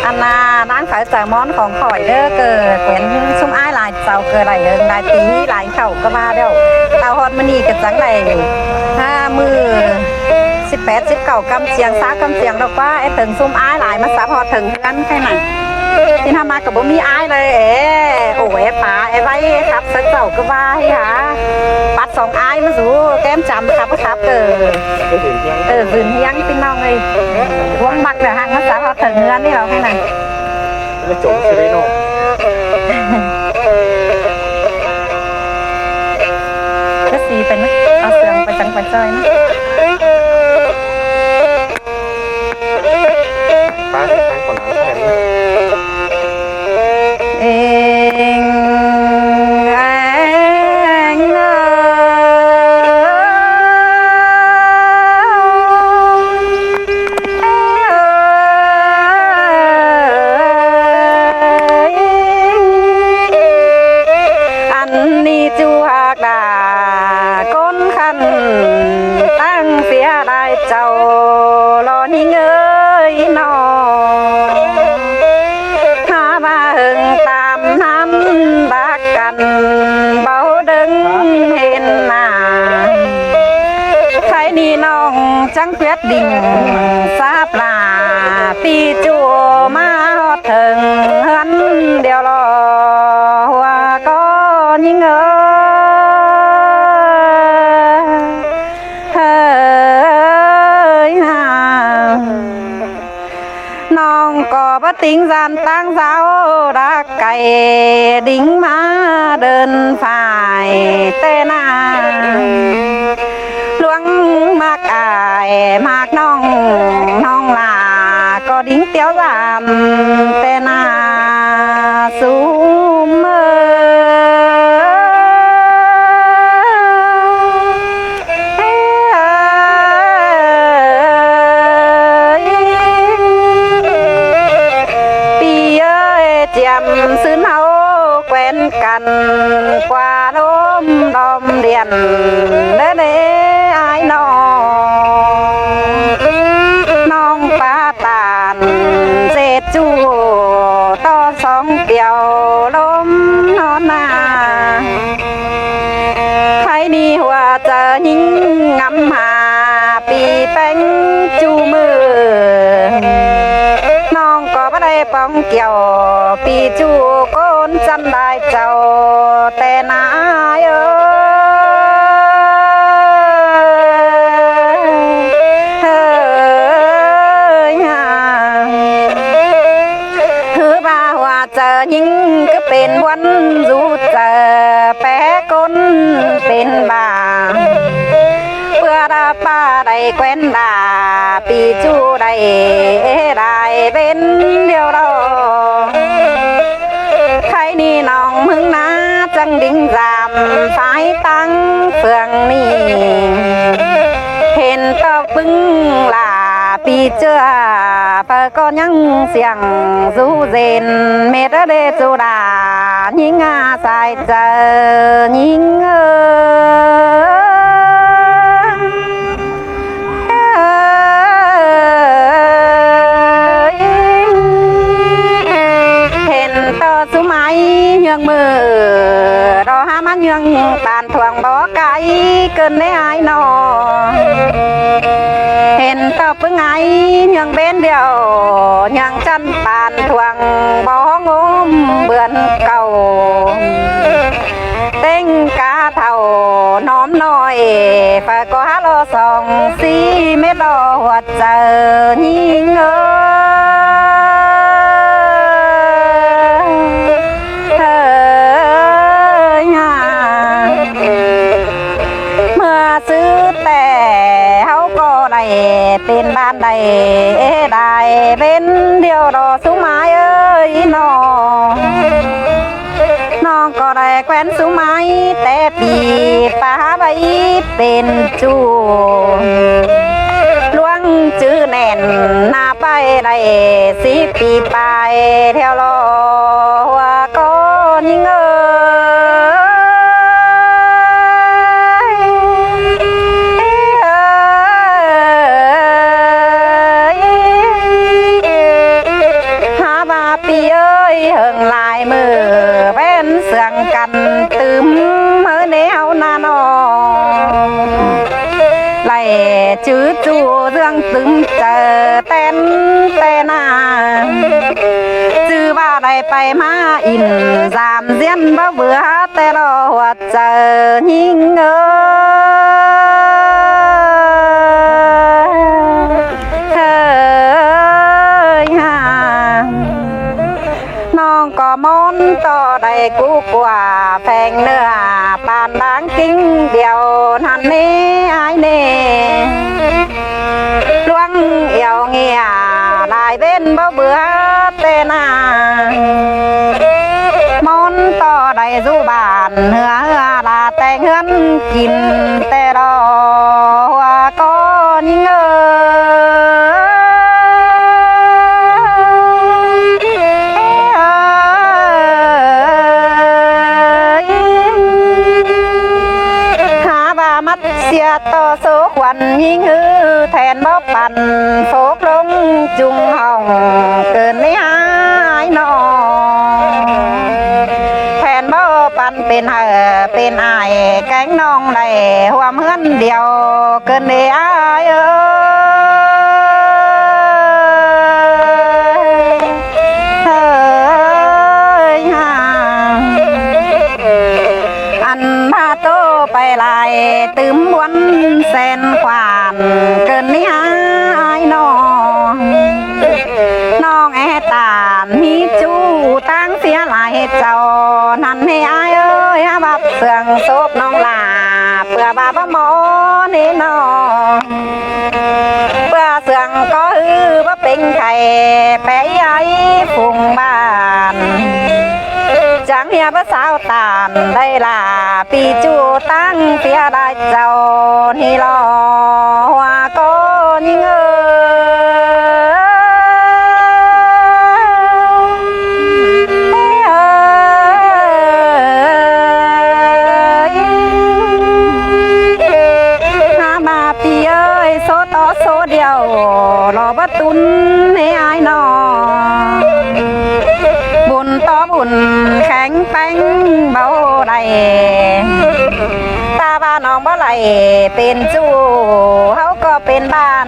อันนานั่งขายแซลมอนของข่อยเด้อเกิดเป็นซุ้มอ้ายหลายเจ้าเกิดหลายเดิงหลายปีหลายเข่าก็มาเด้อเตาฮอดมันนี่กับจังไรมือ18 19กำเสียง3กำเสียงดอกว่าไอ้ถึงซุ้มอ้ายหลายมาซับฮอดถึงกันแค่ไหนที่ทำมากับบ่มีอ้ายเลยโอ้ยป๋าไอ้ไว้ครับสักเจ้าก็ว่าให้หาปัด2อ้ายมาสู่แก้มจำครับเกิดฝืนเฮียงพี่น้องเลยว่างมักเดี๋ยวห่างมาซับฮอดถึงเงินนี่เราแค่ไหนไม่จบใช่ไหมน้องก็สีเป็นนะเอาเสืองไปจังไปเจยนะป้าใช้ก่อนนะแทนเองอันนี้จูหักดาก้นขันตั้งเสียได้เจ้ารอนี่เงยนอหามาหึงตามนั้นรักกันเบาดึงเห็นหน้าใครนี่น้องจังเพียดดิ่งซาปลาปีจัวมาฮอดถึงหันเดียวรอหัวก็ยิ่งเน้องก็บ่ติงสันตั้งเสารักไก่ดิ่งมาเดินฝ่ายเต้นาหลวงมากอายมากน้องลาก็ดิ่งเตี้ยวสามเต้นาสูมซื้อเนาแควนกันกว่าลมดอมเรียนเด้อไอ้น้องป้าตานเศษจูต่อสองเกี่ยวลมนอนนาใครนี่ว่าจะยิ่งงำหาปีแต่งจูมือน้องก็ไม่ได้ป้องเกี่ยวปีจูก้นจำได้เจ้าแต่นายคือบ่าว่าเจอยิ่งก็เป็นวันรู้เจอแปะก้นเป็นบ่าเพื่อดาป้าได้แควนดาปีจูได้เป็นเดียวรอใครนี่น้องมึงนะจังดิ่งรำสายตั้งเฟืองนี่เห็นตอกบึ้งลาปีเจือเปิก็ยังเสียงสู้เซนเมตเดจูดายิงอาสายเจอยิงสุไม้ยังมือรอหามันยังตานทวงบ่ไกลเกินได้ไอ้นอเห็นตอบเพิ่งไงยังเบ้นเดียวยังจันตานทวงบ่งมเบือนเก่าเต้งกาเท่าน้อมน้อยฝากก็หาโล2-4 เม็ดรอหัวเจอยิ่งซื้อแต่เขาก็ได้เป็นบ้านได้เป็นเดียวรอสุไม้เอ้ยน้องก็ได้แควนสุไม้แต่ปีป้าใบเป็นจูล่วงจื้อแน่นหน้าไปได้10 ปีไปเที่ยวรอว่าก็ยิ่งบ ปีเอ้ยเฮิงลายมือเป็นเสื่องกันตึมเมื่อแนวนานอไล่จื้อจูเรื่องตึมเจอเต้นเต้นาจื้อว่าได้ไปมาอินสามเสียนบ่เบื่อแต่รอหัวเจอยิงเอ้น้องก็มอนต่อได้กูกว่าแพงเนื้อปานบางกิ้งเดียวทันนี้ไอ้เน่ลวงเอี่ยวเงียลายเว้นบ่เบื่อเตนามอนต่อได้สู้บ้านเหือลาแต่เงินกินแต่รอว่าก็ยิงเสียต่อโซควันยิงฮือแทนบ่ปันโฟกลงจุงห้องเกินไม่หายนอแทนบ่ปันเป็นเป็นอายแก๊งน้องได้หัวเมือนเดียวเกินได้อายอันพาโตไปลายตึมวันแสนขวานเกินนิหายน้องแอตานมีจูตั้งเสียหลายเจ้านั่นให้อายเอ้ยบับเสื่องโซบน้องลาเพื่อบาบหมอนี่น้องเพื่อเสื่องก็ฮือว่าเป็นไข่แปะใหญ่ฟุงบ้านจังเฮียพระสาวตานได้ลาปีจูตั้งเสียได้เจ้าที่รอว่าก็ยิงมาปีเอ้ยโซต่อโซเดียวรอบัตุนให้อายนอบุญต่อบุญแข็งแป้งเบาได้ตาบ้านน้องบ่ไหลเป็นจูเขาก็เป็นบ้าน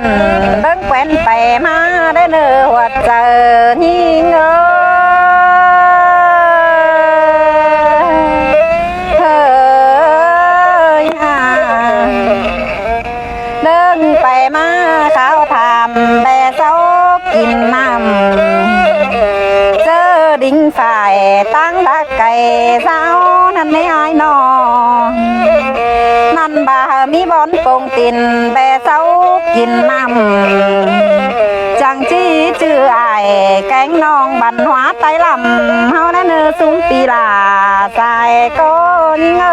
เบิ่งแควนไปมาได้เนื้อหัวเจอยิงเดินไปมาเขาทำแต่เศร้ากินน้ำเจอดิ่งฝ่ายตั้งดักไก่สาวนั่นไม่อายนอนั่นบ่ามีบอนปงตินแต่เศร้ากินน้ำจังจี้ชื่อไอ้แกงน้องบันหัวไตลำเฮานั่นเนื้อสูงปีลาใส่ก้นเง